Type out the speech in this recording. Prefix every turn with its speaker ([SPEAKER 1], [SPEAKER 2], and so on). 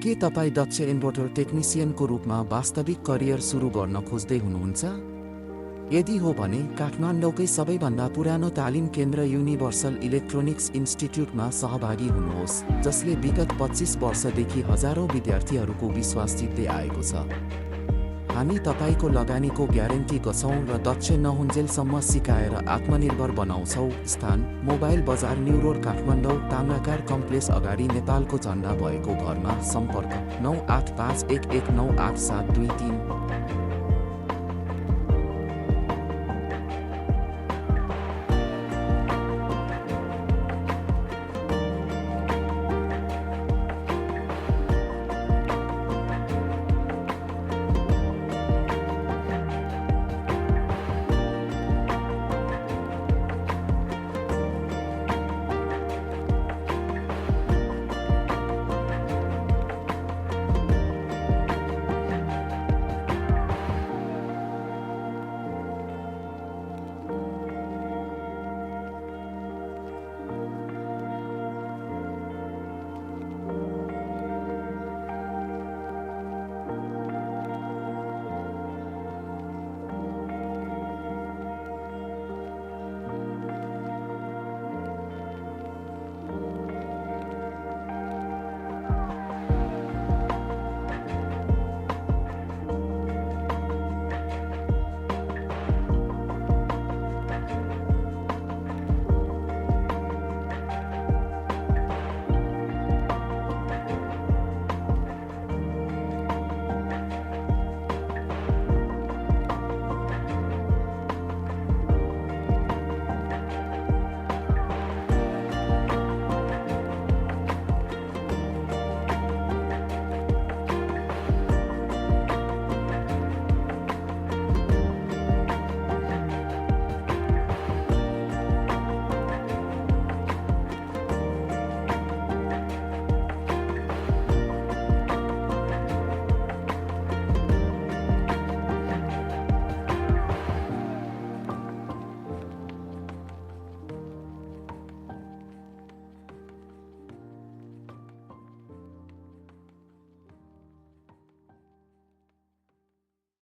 [SPEAKER 1] के तपाईँ दक्ष इन्भर्टर टेक्निसियनको रूपमा वास्तविक करियर सुरु गर्न खोज्दै हुनुहुन्छ? यदि हो भने काठमाडौँकै सबैभन्दा पुरानो तालिम केन्द्र युनिभर्सल इलेक्ट्रोनिक्स इन्स्टिट्युटमा सहभागी हुनुहोस्, जसले विगत 25 वर्षदेखि हजारौं विद्यार्थीहरूको विश्वास जित्दै आएको छ। हामी तपाईको लगानीको ग्यारेन्टी गर्छौं र दक्ष नहुन्जेलसम्म सिकाएर आत्मनिर्भर बनाउँछौं। स्थान: मोबाइल बजार, न्यूरोड, काठमाडौँ, ताम्राकार कम्प्लेक्स अगाडि नेपालको झण्डा भएको घरमा। सम्पर्क: 9851198723।